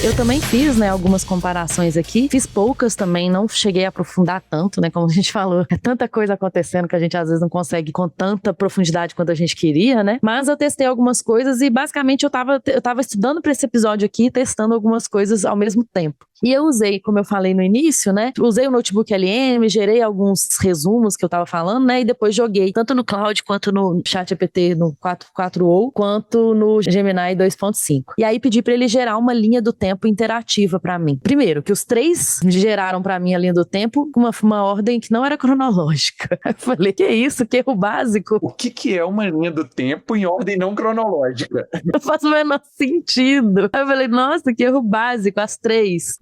Eu também fiz, né, algumas comparações aqui. Fiz poucas também, não cheguei a aprofundar tanto, né, como a gente falou. É tanta coisa acontecendo que a gente às vezes não consegue com tanta profundidade quanto a gente queria, né? Mas eu testei algumas coisas e basicamente eu tava estudando para esse episódio aqui, testando algumas coisas ao mesmo tempo. E eu usei, como eu falei no início, né? Usei o notebook LM, gerei alguns resumos que eu tava falando, né? E depois joguei tanto no Cloud quanto no ChatGPT no 4.4o, quanto no Gemini 2.5. E aí pedi para ele gerar uma linha do tempo interativa para mim. Primeiro, que os três geraram para mim a linha do tempo com uma ordem que não era cronológica. Eu falei, que isso? Que erro básico. O que é uma linha do tempo em ordem não cronológica? Não faz o menor sentido. Aí eu falei, nossa, que erro básico.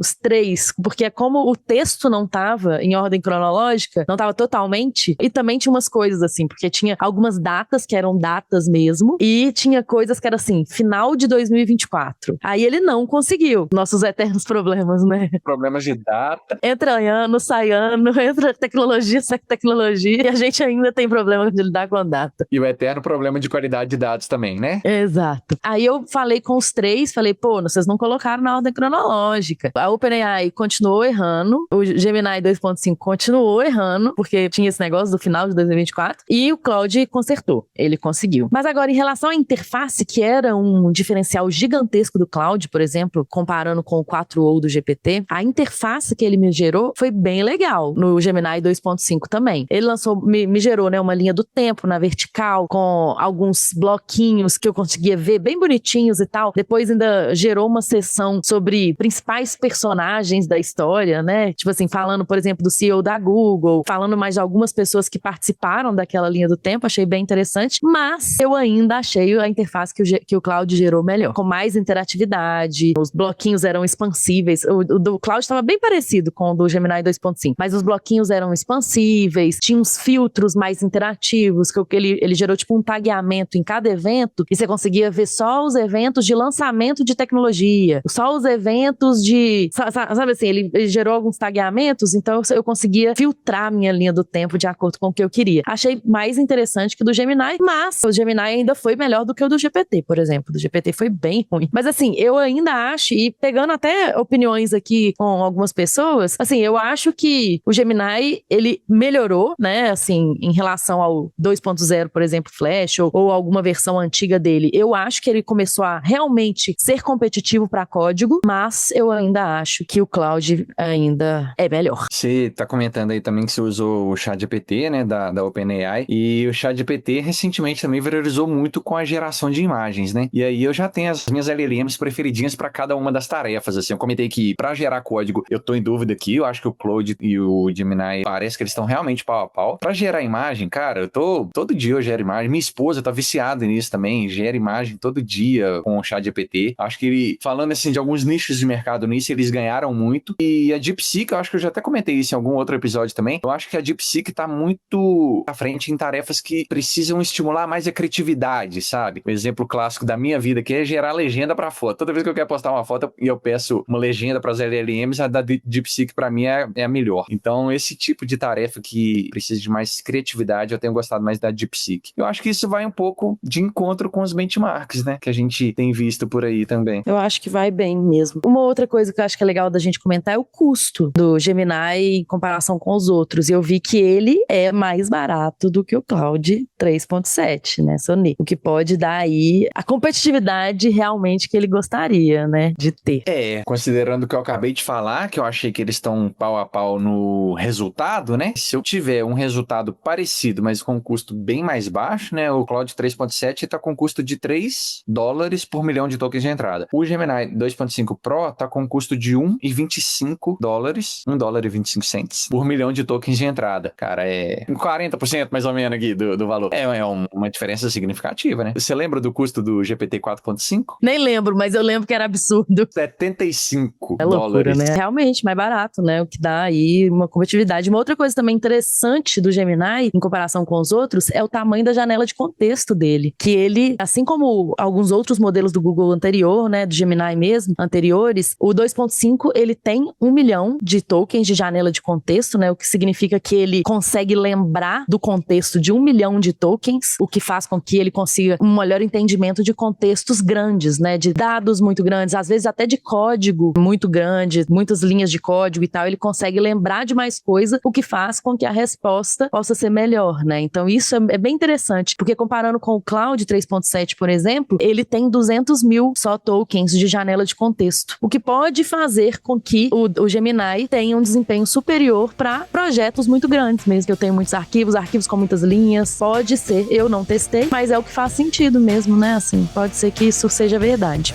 Os três, porque como o texto não tava em ordem cronológica, não tava totalmente, e também tinha umas coisas assim, porque tinha algumas datas que eram datas mesmo, e tinha coisas que era assim, final de 2024. Aí ele não conseguiu. Nossos eternos problemas, né? Problemas de data. Entra ano, sai ano, entra tecnologia, sai tecnologia, e a gente ainda tem problema de lidar com a data. E o eterno problema de qualidade de dados também, né? Exato. Aí eu falei com os três, falei, pô, vocês não colocaram na ordem cronológica. A OpenAI continuou errando, o Gemini 2.5 continuou errando, porque tinha esse negócio do final de 2024, e o Claude consertou, ele conseguiu. Mas agora, em relação à interface, que era um diferencial gigantesco do Claude, por exemplo, comparando com o 4o do GPT, a interface que ele me gerou foi bem legal no Gemini 2.5 também. Ele me gerou, né, uma linha do tempo na vertical, com alguns bloquinhos que eu conseguia ver bem bonitinhos e tal. Depois ainda gerou uma seção sobre principais personagens da história, né? Tipo assim, falando, por exemplo, do CEO da Google, falando mais de algumas pessoas que participaram daquela linha do tempo, achei bem interessante, mas eu ainda achei a interface que o Claude gerou melhor, com mais interatividade, os bloquinhos eram expansíveis, o do Claude estava bem parecido com o do Gemini 2.5, mas os bloquinhos eram expansíveis, tinha uns filtros mais interativos, que ele gerou tipo um tagueamento em cada evento, e você conseguia ver só os eventos de lançamento de tecnologia, só os eventos de... Sabe assim, ele gerou alguns tagueamentos, então eu conseguia filtrar minha linha do tempo de acordo com o que eu queria. Achei mais interessante que o do Gemini, mas o Gemini ainda foi melhor do que o do GPT, por exemplo. O do GPT foi bem ruim. Mas assim, eu ainda acho, e pegando até opiniões aqui com algumas pessoas, assim, eu acho que o Gemini, ele melhorou, né, assim, em relação ao 2.0, por exemplo, Flash, ou alguma versão antiga dele. Eu acho que ele começou a realmente ser competitivo para código, mas eu ainda acho que o Claude ainda é melhor. Você tá comentando aí também que você usou o ChatGPT, né, da OpenAI, e o ChatGPT recentemente também viralizou muito com a geração de imagens, né? E aí eu já tenho as minhas LLMs preferidinhas para cada uma das tarefas, assim. Eu comentei que para gerar código eu tô em dúvida aqui, eu acho que o Claude e o Gemini parece que eles estão realmente pau a pau. Para gerar imagem, cara, todo dia eu gero imagem, minha esposa tá viciada nisso também, gera imagem todo dia com o ChatGPT. Acho que ele, falando assim de alguns nichos de mercado nisso, eles ganharam muito. E a DeepSeek, eu acho que eu já até comentei isso em algum outro episódio também, eu acho que a DeepSeek tá muito à frente em tarefas que precisam estimular mais a criatividade, sabe? O exemplo clássico da minha vida que é gerar legenda pra foto. Toda vez que eu quero postar uma foto e eu peço uma legenda pras LLMs, a da DeepSeek pra mim é a melhor. Então, esse tipo de tarefa que precisa de mais criatividade, eu tenho gostado mais da DeepSeek. Eu acho que isso vai um pouco de encontro com os benchmarks, né? Que a gente tem visto por aí também. Eu acho que vai bem mesmo. Uma outra coisa que eu acho que é legal da gente comentar é o custo do Gemini em comparação com os outros. Eu vi que ele é mais barato do que o Claude 3.7, né, Sony? O que pode dar aí a competitividade realmente que ele gostaria, né, de ter. Considerando o que eu acabei de falar, que eu achei que eles estão pau a pau no resultado, né? Se eu tiver um resultado parecido, mas com um custo bem mais baixo, né? O Claude 3.7 tá com custo de $3 por milhão de tokens de entrada. O Gemini 2.5 Pro tá com custo de $1,25, $1,25 por milhão de tokens de entrada. Cara, é 40% mais ou menos aqui do valor. É uma diferença significativa, né? Você lembra do custo do GPT 4.5? Nem lembro, mas eu lembro que era absurdo. $75. É loucura, né? Realmente, mais barato, né? O que dá aí uma competitividade. Uma outra coisa também interessante do Gemini, em comparação com os outros, é o tamanho da janela de contexto dele. Que ele, assim como alguns outros modelos do Google anterior, né? Do Gemini mesmo, anteriores, o 2.5 3.5, ele tem 1 milhão de tokens de janela de contexto, né? O que significa que ele consegue lembrar do contexto de 1 milhão de tokens, o que faz com que ele consiga um melhor entendimento de contextos grandes, né? De dados muito grandes, às vezes até de código muito grande, muitas linhas de código e tal, ele consegue lembrar de mais coisa, o que faz com que a resposta possa ser melhor, né? Então isso é bem interessante, porque comparando com o Claude 3.7, por exemplo, ele tem 200 mil só tokens de janela de contexto, o que pode fazer com que o Gemini tenha um desempenho superior para projetos muito grandes, mesmo que eu tenha muitos arquivos com muitas linhas, pode ser, eu não testei, mas é o que faz sentido mesmo, né? Assim, pode ser que isso seja verdade.